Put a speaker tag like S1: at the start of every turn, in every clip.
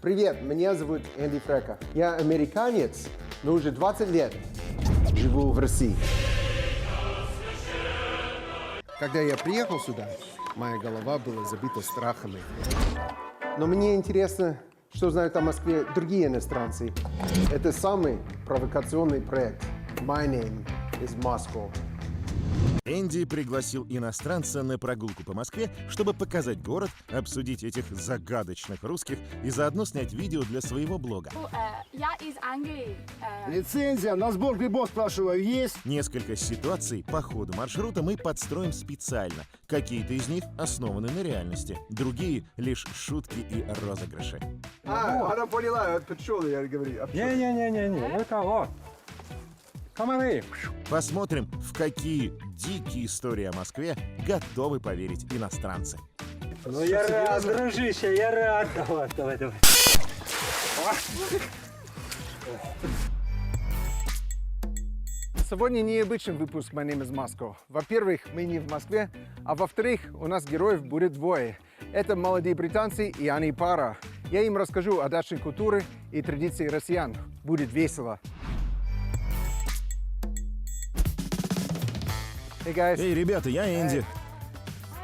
S1: Привет, меня зовут Энди Фрека. Я американец, но уже 20 лет живу в России. Когда я приехал сюда, моя голова была забита страхами. Но мне интересно, что знают о Москве другие иностранцы. Это самый провокационный проект. My name is Moscow.
S2: Энди пригласил иностранца на прогулку по Москве, чтобы показать город, обсудить этих загадочных русских и заодно снять видео для своего блога.
S3: Я из Англии.
S4: Лицензия на сбор грибов, спрашиваю, есть?
S2: Несколько ситуаций по ходу маршрута мы подстроим специально. Какие-то из них основаны на реальности, другие — лишь шутки и розыгрыши.
S1: Она поняла, от пчелы я говорю.
S5: Не, это вот. Комары.
S2: Посмотрим, в какие дикие истории о Москве готовы поверить иностранцы.
S5: Ну я рад, дружище, я рад. Давай.
S1: Сегодня необычный выпуск My Name is Moscow. Во-первых, мы не в Москве, а во-вторых, у нас героев будет двое. Это молодые британцы и они пара. Я им расскажу о дачной культуре и традиции россиян. Будет весело. Hey guys.
S2: Эй, ребята, я Энди.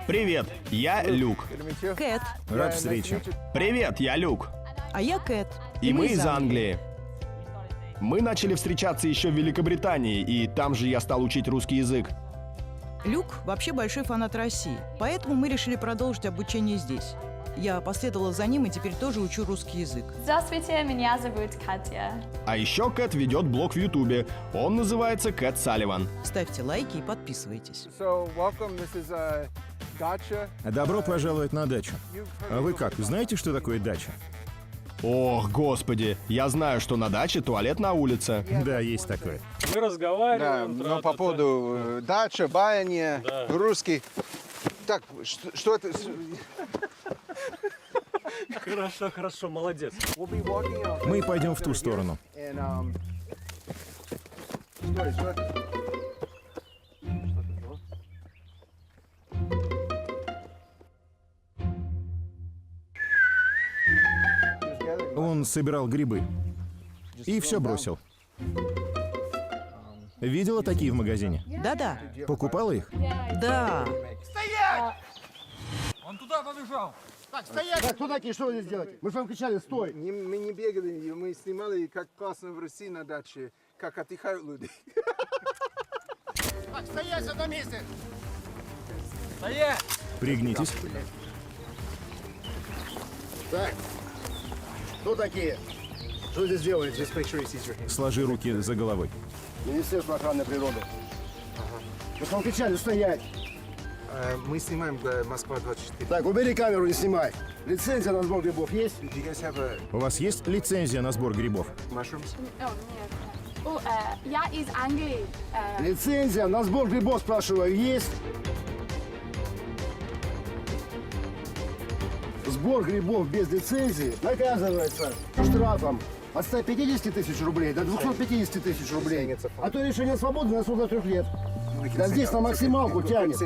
S6: Привет, я Люк.
S1: Good to meet you.
S7: Кэт.
S2: Рад
S1: nice to
S2: встрече.
S1: meet you.
S6: Привет, я Люк.
S7: А я Кэт.
S6: И мы из Англии. Мы начали встречаться еще в Великобритании, и там же я стал учить русский язык.
S7: Люк вообще большой фанат России, поэтому мы решили продолжить обучение здесь. Я последовала за ним и теперь тоже учу русский язык.
S3: Здравствуйте, меня зовут Катя.
S6: А еще Кэт ведет блог в Ютубе. Он называется Кэт Салливан.
S7: Ставьте лайки и подписывайтесь.
S1: So, welcome. This is dacha.
S2: Добро пожаловать на дачу. А вы как, знаете, что такое дача?
S6: Ох, господи, я знаю, что на даче туалет на улице.
S2: Да, есть такое.
S5: Мы
S1: Да,
S5: разговариваем.
S1: но по поводу дача, баня, русский. Так, что это?
S5: Хорошо, молодец.
S1: We'll be walking out.
S2: Мы пойдем в ту сторону.
S1: And, что это?
S2: Он собирал грибы. И все бросил. Видела такие в магазине?
S7: Да-да.
S2: Покупала их?
S7: Да.
S4: Так, кто такие, что вы здесь делаете? Мы же вам кричали, стой!
S1: Мы не бегали, мы снимали, как классно в России на даче, как отдыхают люди.
S4: Так, стоять на месте!
S2: Пригнитесь.
S4: Так, кто такие? Что вы здесь делаете?
S2: Сложи руки за головой.
S4: Министерство охраны природы. Мы же вам кричали, стоять!
S1: Мы снимаем Москва-24.
S4: Так, убери камеру, не снимай. Лицензия на сбор грибов есть?
S1: Do you guys have a
S2: У вас есть лицензия на сбор грибов?
S1: mushrooms?
S3: Нет. Я из Англии.
S4: Лицензия на сбор грибов, спрашиваю, есть? Сбор грибов без лицензии наказывается штрафом от 150 тысяч рублей до 250 тысяч рублей. А то решение свободы на срок до 3 лет. Да здесь на максималку тянет.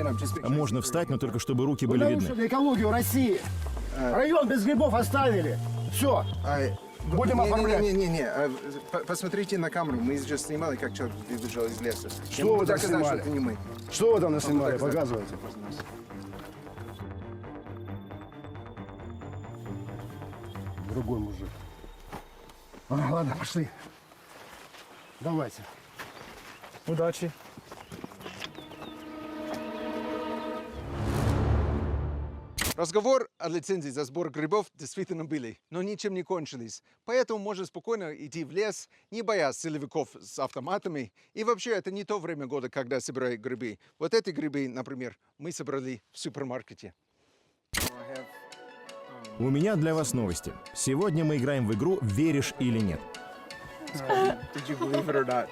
S2: Можно встать, но только чтобы руки были видны.
S4: Нарушили экологию России. Район без грибов оставили. Все. Будем оформлять.
S1: Не. Посмотрите на камеру. Мы сейчас снимали, как человек выбежал из леса.
S4: Что вы там
S1: доказать, что
S4: снимали?
S1: это не мы.
S4: Что вы там наснимали?
S1: доказать.
S4: Показывайте. Другой мужик. Ладно, пошли. Давайте.
S5: Удачи.
S1: Разговор о лицензии за сбор грибов действительно были, но ничем не кончились. Поэтому можно спокойно идти в лес, не боясь силовиков с автоматами. И вообще, это не то время года, когда собирают грибы. Вот эти грибы, например, мы собрали в супермаркете.
S2: У меня для вас новости. Сегодня мы играем в игру «Веришь или нет».
S1: Did you believe it or not?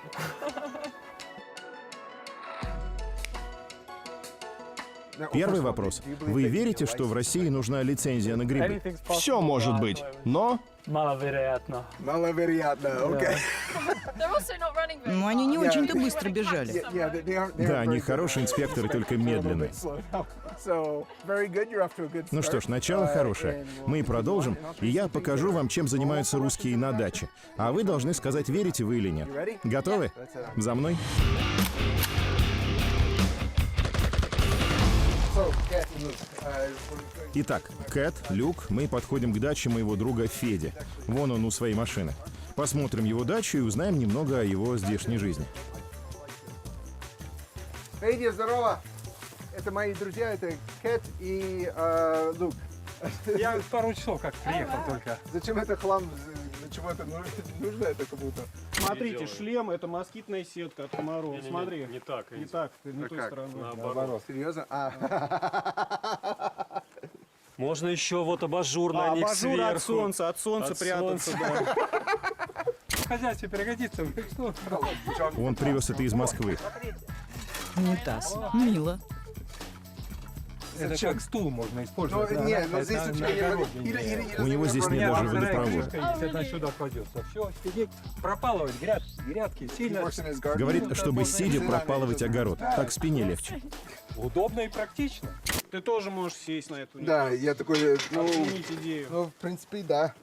S2: Первый вопрос. Вы верите, что в России нужна лицензия на грибы?
S6: Все может быть, но
S5: Маловероятно.
S1: Маловероятно, окей.
S3: They're also not running very
S7: Но они не
S1: Yeah.
S7: очень-то быстро бежали.
S2: Да, они хорошие инспекторы, только медленные. Ну что ж, начало хорошее. Мы продолжим, и я покажу вам, чем занимаются русские на даче. А вы должны сказать, верите вы или нет. Готовы? За мной. Итак, Кэт, Люк, мы подходим к даче моего друга Феди. Вон он у своей машины. Посмотрим его дачу и узнаем немного о его здешней жизни.
S1: Федя, здорово! Это мои друзья, это Кэт и Люк.
S5: Я пару часов как приехал только.
S1: Зачем это хлам? Для чего это нужно это кому-то?
S8: Смотрите, шлем — это москитная сетка от комаров. Смотри.
S5: Не так.
S8: Не так, ты не
S1: А
S8: той
S1: как?
S8: стороной.
S1: Наоборот. Серьезно?
S5: Можно еще вот абажур на них
S8: Абажур
S5: сверху.
S8: от солнца
S5: От
S8: прятаться,
S5: солнца.
S8: да.
S5: В хозяйстве пригодится. Что?
S2: Он привез это из Москвы.
S7: Унитаз. Мило.
S5: Это как стул можно использовать.
S1: Ну, не, но здесь
S5: на огороде.
S2: У него здесь нет даже водопровода.
S5: Если она сюда кладется. Все, сидеть, пропалывать грядки сильно.
S2: Говорит, чтобы сидя пропалывать огород. Так спине легче.
S5: Удобно и практично.
S8: Ты тоже можешь сесть на эту.
S1: Да, я такой,
S8: Оценить идею.
S1: ну, в принципе, да.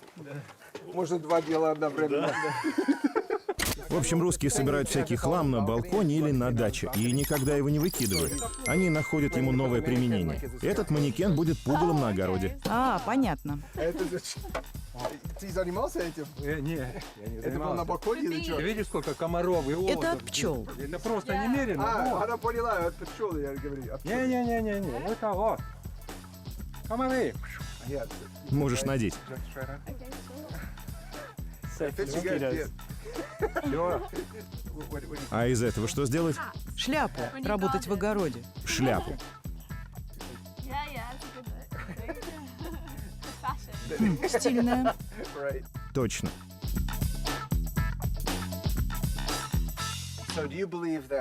S1: Можно два дела одновременно.
S2: В общем, русские собирают всякий хлам на балконе или на даче и никогда его не выкидывают. Они находят ему новое применение. Этот манекен будет пугалом на огороде.
S7: А, понятно.
S1: Это зачем? Ты занимался этим?
S5: Не, я не
S1: Это было на балконе или что?
S5: Ты видишь, сколько комаров и
S7: Это
S5: оводов?
S7: от пчел.
S5: Это просто немерено. Вот.
S1: Она поняла, от пчелы, я говорю. от пчел.
S5: Не-не-не-не-не. Это вот. Комары.
S1: Нет.
S2: Можешь надеть.
S5: Все.
S2: А из этого что сделать?
S7: Шляпу. Работать в огороде.
S2: Шляпу.
S3: Yeah, it's a good fashion.
S7: Стильная.
S2: Точно.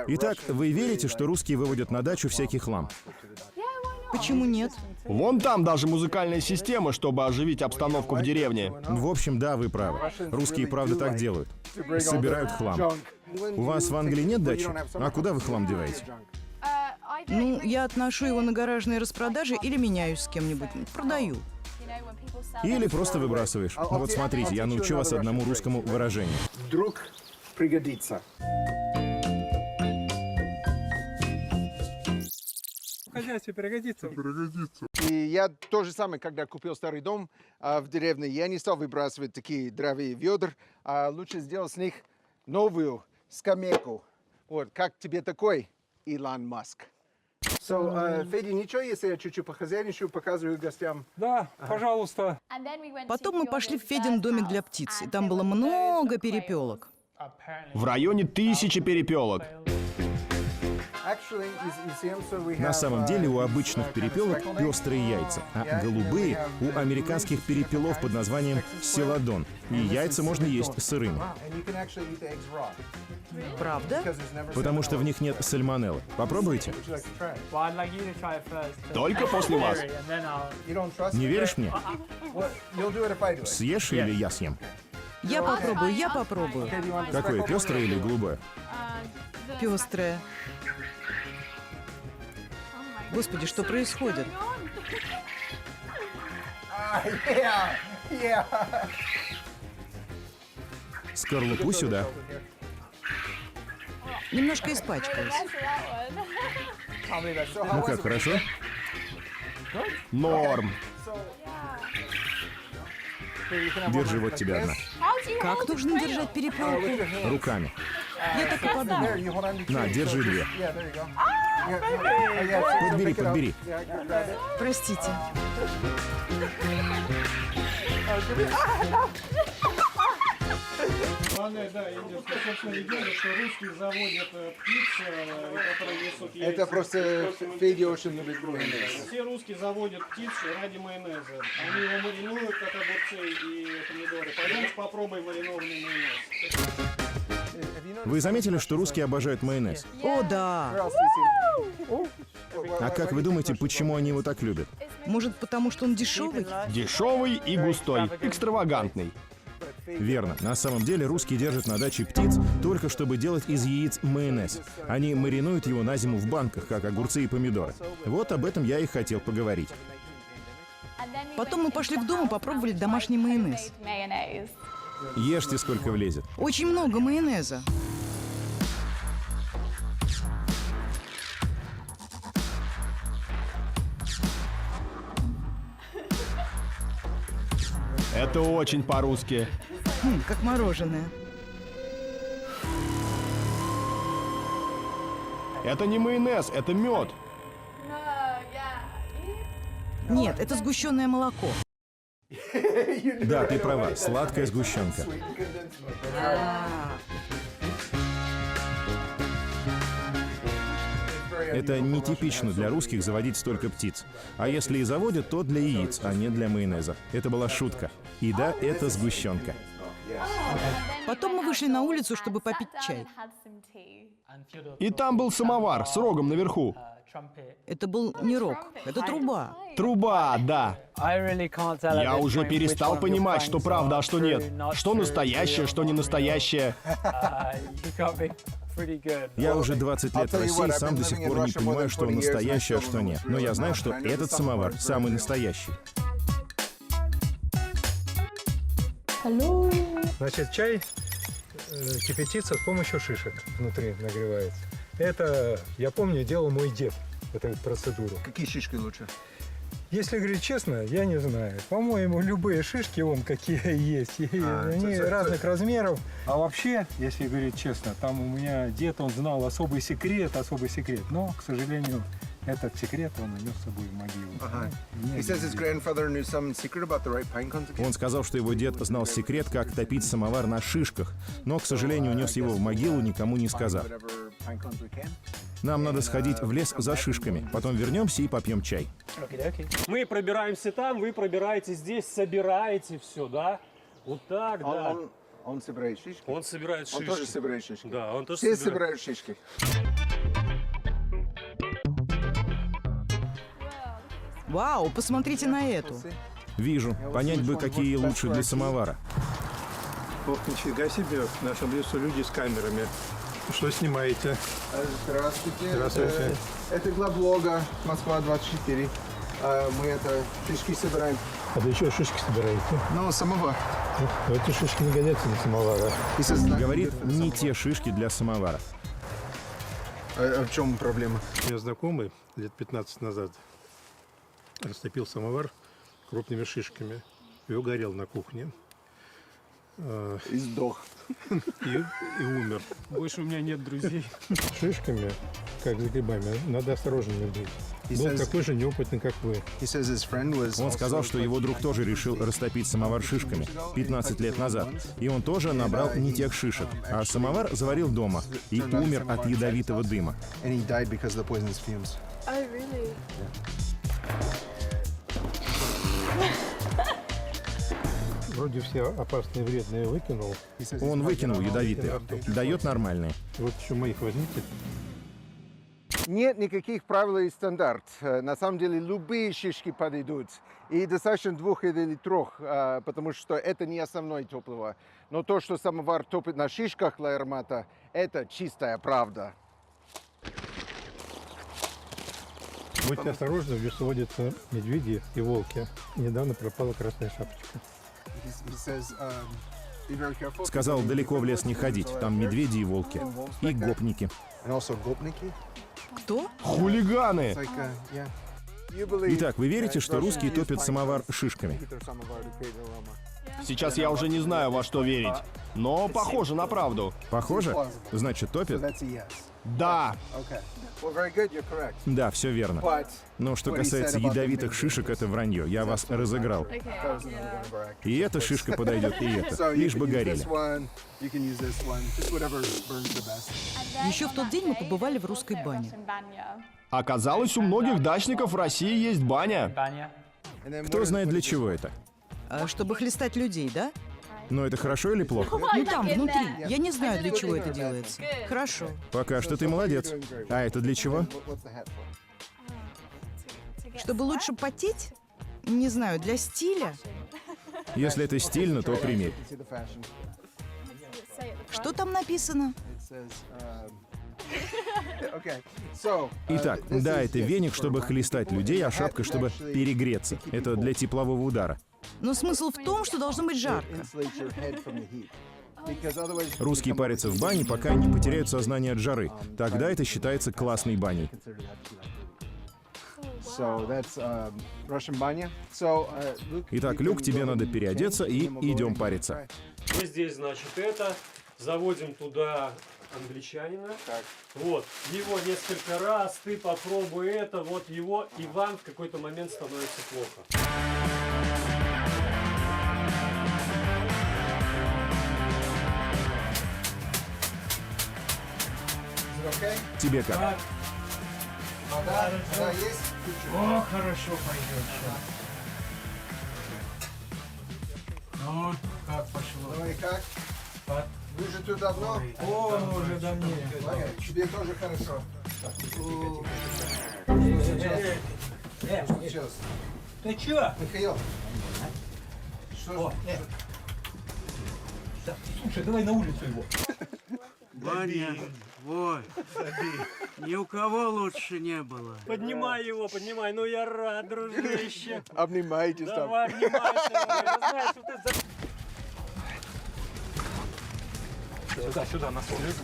S2: Итак, вы верите, что русские выводят на дачу всякий хлам?
S7: Почему нет?
S6: Вон там даже музыкальная система, чтобы оживить обстановку в деревне.
S2: В общем, да, вы правы. Русские правда так делают. Собирают хлам. У вас в Англии нет дачи? А куда вы хлам деваете?
S3: I don't
S7: Ну, я отношу его на гаражные распродажи или меняюсь с кем-нибудь. Продаю.
S3: you know, when people sell
S2: Или просто выбрасываешь. Вот смотрите, я научу вас одному русскому выражению.
S1: Вдруг пригодится.
S5: В хозяйстве пригодится.
S1: И я то же самое, когда купил старый дом в деревне, я не стал выбрасывать такие дровые ведра, а лучше сделал с них новую скамейку. Вот, как тебе такой, Илон Маск? Федя, ничего, если я чуть-чуть похозяйничаю, показываю гостям?
S5: Да, пожалуйста.
S3: And then we went
S7: Потом
S3: to
S7: мы пошли в
S3: Fiona's
S7: Федин домик
S3: house,
S7: для птиц, и
S3: and
S7: там
S3: there
S7: было
S3: were loads
S7: много
S3: of quail.
S7: перепелок.
S6: В районе 1000 перепелок.
S2: На самом деле у обычных перепелок пестрые яйца, а голубые у американских перепелов под названием селадон. И яйца можно есть сырыми,
S7: Правда?
S2: потому что в них нет сальмонеллы. Попробуйте.
S6: Только после вас.
S2: Не веришь мне? Съешь или я съем?
S7: Я попробую.
S2: Какое, пестрое или голубое?
S7: Пестрая. Господи, что происходит?
S2: Скорлупу сюда.
S7: Немножко испачкалась.
S2: Ну как, хорошо?
S6: Норм.
S2: Держи, вот тебе одна.
S7: Как нужно держать перепелку?
S2: Руками.
S7: Я так и подумала.
S2: На, держи две. Подбери.
S7: Простите.
S8: Главное, да, идет, собственно, легенда, что русские заводят птиц, которые несут яйца.
S1: Это просто Федя очень любит майонез.
S8: Все русские заводят птиц ради майонеза. Они его маринуют, как огурцы и помидоры. Пойдемте попробуем маринованный майонез.
S2: Вы заметили, что русские обожают майонез?
S7: О, да.
S2: А как вы думаете, почему они его так любят?
S7: Может, потому что он дешевый?
S6: Дешевый и густой. Экстравагантный.
S2: Верно. На самом деле русские держат на даче птиц только чтобы делать из яиц майонез. Они маринуют его на зиму в банках, как огурцы и помидоры. Вот об этом я и хотел поговорить.
S7: Потом мы пошли в дом и попробовали домашний майонез.
S2: Ешьте, сколько влезет.
S7: Очень много майонеза.
S6: Это очень по-русски.
S7: Как мороженое.
S6: Это не майонез, это мед.
S7: Нет, это сгущенное молоко.
S2: Да, ты права, сладкая сгущенка. Это нетипично для русских заводить столько птиц. А если и заводят, то для яиц, а не для майонеза. Это была шутка. И да, это сгущенка.
S7: Потом мы вышли на улицу, чтобы попить чай.
S6: И там был самовар с рогом наверху.
S7: Это был не рог, это труба.
S6: Труба, да. Я уже перестал понимать, что правда, а что нет. Что настоящее, что не настоящее.
S2: Я уже 20 лет в России, сам до сих пор не понимаю, что настоящее, а что нет. Но я знаю, что этот самовар самый настоящий.
S5: Значит, чай кипятится с помощью шишек. Внутри нагревается. Это, я помню, делал мой дед, эту процедуру.
S1: Какие шишки лучше?
S5: Если говорить честно, я не знаю. По-моему, любые шишки, вон какие есть, и они разных размеров. А вообще, если говорить честно, там у меня дед, он знал особый секрет. Но, к сожалению, этот секрет он унес с собой в могилу.
S1: He says his grandfather knew some secret about the right pine cones.
S2: Он сказал, что его дед знал секрет, как топить самовар на шишках, но, к сожалению, унес его в могилу, никому не сказав.
S1: Whatever pine cones we can.
S2: Нам надо сходить в лес за шишками, потом вернемся и попьем чай.
S8: Мы пробираемся там, вы пробираетесь здесь, собираете все, да? Вот так, да.
S1: Он собирает шишки.
S8: Он собирает шишки.
S1: Он тоже собирает шишки.
S8: Да, он тоже
S1: Все
S8: собирает.
S1: собирают шишки.
S7: Вау, посмотрите на эту.
S2: Вижу. Понять бы, какие лучше для самовара.
S5: Ох, нифига себе, в нашем лесу люди с камерами. Что снимаете?
S1: Здравствуйте.
S5: Здравствуйте.
S1: Это главблога Москва 24. Мы это шишки собираем.
S5: А для чего шишки собираете?
S1: Ну, самовар.
S5: Эти шишки не годятся для самовара.
S2: Говорит, не те шишки для самовара.
S1: А в чем проблема?
S5: У меня знакомый лет 15 назад растопил самовар крупными шишками и угорел на кухне.
S1: И сдох.
S5: И умер.
S8: Больше у меня нет друзей.
S5: Шишками, как с грибами, надо осторожными быть. Был такой же неопытный, как вы.
S2: Он сказал, что его друг тоже решил растопить самовар шишками 15 лет назад. И он тоже набрал не тех шишек, а самовар заварил дома и умер от ядовитого дыма.
S5: Вроде все опасные, вредные выкинул.
S2: Он выкинул ядовитые, дает нормальные.
S5: Вот еще моих возьмите.
S1: Нет никаких правил и стандарт. На самом деле любые шишки подойдут. И достаточно 2 или 3, потому что это не основное топливо. Но то, что самовар топит на шишках для аромата, это чистая правда.
S5: Будьте осторожны, в лесу водятся медведи и волки. Недавно пропала красная шапочка.
S2: Сказал, далеко в лес не ходить, там медведи и волки. И гопники.
S7: Кто?
S6: Хулиганы!
S2: Итак, вы верите, что русские топят самовар шишками?
S6: Сейчас я уже не знаю, во что верить. Но похоже на правду.
S2: Похоже? Значит, топят?
S6: Да.
S2: Да, все верно. Но что касается ядовитых шишек, это вранье. Я вас разыграл. И эта шишка подойдет, и эта. Лишь бы горели.
S7: Еще в тот день мы побывали в русской бане.
S6: Оказалось, у многих дачников в России есть баня.
S2: Кто знает, для чего это?
S7: Чтобы хлестать людей, да?
S2: Но это хорошо или плохо?
S7: Ну там, внутри. Я не знаю, для чего это делается. Хорошо.
S2: Пока что ты молодец. А это для чего?
S7: Чтобы лучше потеть? Не знаю, для стиля?
S2: Если это стильно, то примерь.
S3: Say at the front.
S7: Что там написано?
S2: Итак, да, это веник, чтобы хлестать людей, а шапка, чтобы перегреться. Это для теплового удара.
S7: Но смысл в том, что должно быть жарко.
S2: Русские парятся в бане, пока не потеряют сознание от жары. Тогда это считается классной баней. Итак, Люк, тебе надо переодеться и идем париться.
S8: Мы здесь, значит, заводим туда англичанина. Вот, его несколько раз, ты попробуй это, вот его, и вам в какой-то момент становится плохо.
S2: Тебе как?
S5: О, хорошо пойдет. Ну, как пошло?
S1: Ну и как?
S5: Как?
S1: Вы же тут давно?
S5: О, ну уже давнее.
S1: Тебе тоже хорошо. Сейчас.
S5: Ты чё?
S1: Михаил. Что?
S5: Слушай, давай на улицу его.
S9: Ваня, вот, ни у кого лучше не было.
S8: Поднимай его, поднимай, ну я рад, дружище.
S1: Обнимайтесь там.
S8: Давай, обнимайся, я знаю, что ты
S5: Сюда, на солнце.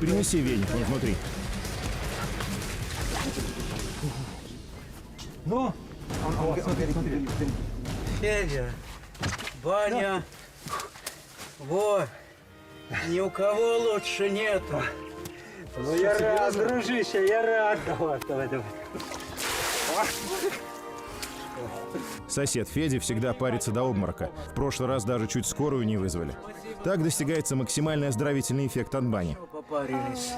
S2: Принеси веник, он внутри.
S5: Ну? Смотри.
S9: Федя, Ваня, вот, ни у кого лучше нету.
S5: Ну я рад, дружище, я рад. Давай.
S2: Сосед Федя всегда парится до обморока. В прошлый раз даже чуть скорую не вызвали. Так достигается максимальный оздоровительный эффект от бани.
S9: Попарились.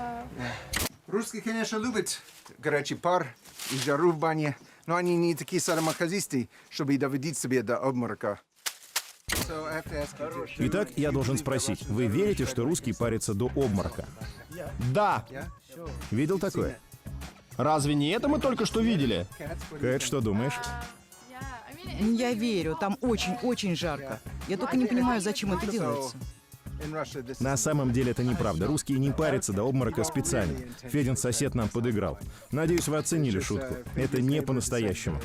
S1: Русские, конечно, любят горячий пар и жару в бане, но они не такие садомазохисты, чтобы доводить себя до обморока.
S2: Итак, я должен спросить, вы верите, что русские парятся до обморока?
S6: Да.
S2: Видел такое?
S6: Разве не это мы только что видели?
S2: Кэт, что думаешь?
S3: Yeah, I mean,
S7: Я верю, там очень-очень жарко. Я только не понимаю, зачем это делается.
S2: На самом деле это неправда. Русские не парятся до обморока специально. Федин сосед нам подыграл. Надеюсь, вы оценили шутку. Это не по-настоящему.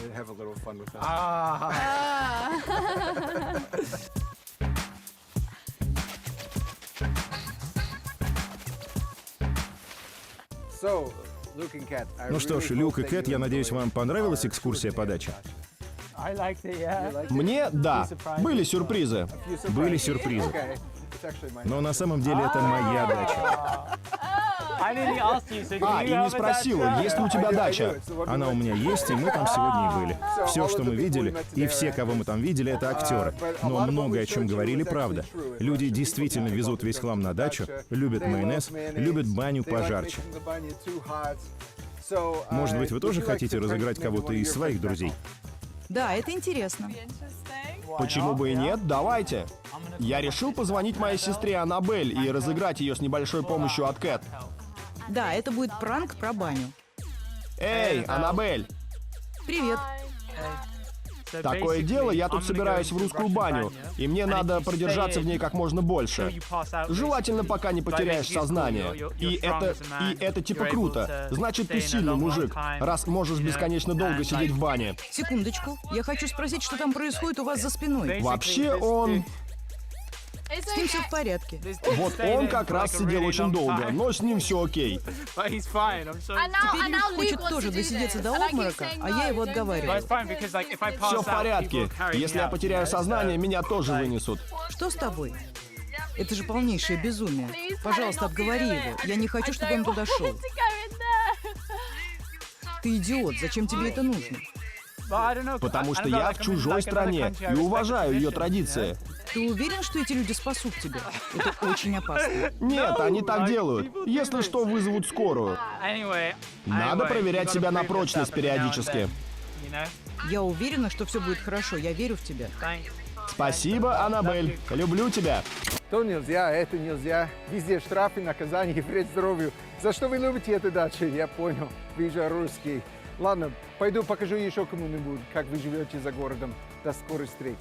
S2: Ну что ж, Люк и Кэт, я надеюсь, вам понравилась экскурсия по даче?
S6: Мне — да. Были сюрпризы.
S2: Были сюрпризы. Но на самом деле это моя дача.
S6: И не спросила, есть ли у тебя дача.
S2: Она у меня есть, и мы там сегодня и были. Все, что мы видели, и все, кого мы там видели, это актеры. Но многое, о чем говорили, правда. Люди действительно везут весь хлам на дачу, любят майонез, любят баню пожарче. Может быть, вы тоже хотите разыграть кого-то из своих друзей?
S7: Да, это интересно.
S3: interesting.
S6: Почему бы и нет? Давайте. Я решил позвонить моей сестре Аннабель и разыграть ее с небольшой помощью от Кэт.
S7: Да, это будет пранк про баню.
S6: Эй, Аннабель!
S7: Привет.
S6: Такое дело, я тут собираюсь в русскую баню, и мне надо продержаться в ней как можно больше. Желательно, пока не потеряешь сознание. И это типа круто. Значит, ты сильный мужик, раз можешь бесконечно долго сидеть в бане.
S7: Секундочку. Я хочу спросить, что там происходит у вас за спиной.
S6: Вообще он...
S7: С ним все в порядке.
S6: Вот он как раз сидел очень долго, но с ним все окей.
S7: Теперь Люк хочет тоже досидеться до обморока, а я его отговариваю.
S6: Все в порядке. Если я потеряю сознание, меня тоже вынесут.
S7: Что с тобой? Это же полнейшее безумие. Пожалуйста, отговори его. Я не хочу, чтобы он туда шел. Ты идиот, зачем тебе это нужно?
S6: Потому что я в чужой стране и уважаю ее традиции.
S7: Ты уверен, что эти люди спасут тебя? Это очень опасно.
S6: Нет, они так делают. Если что, вызовут скорую. Надо проверять себя на прочность периодически.
S7: Я уверена, что все будет хорошо. Я верю в тебя.
S6: Спасибо, Аннабель. Люблю тебя.
S1: То нельзя, это нельзя. Везде штрафы, наказания и вред здоровью. За что вы любите эту дачу? Я понял. Вы же русский. Ладно, пойду покажу еще кому-нибудь, как вы живете за городом. До скорой встречи.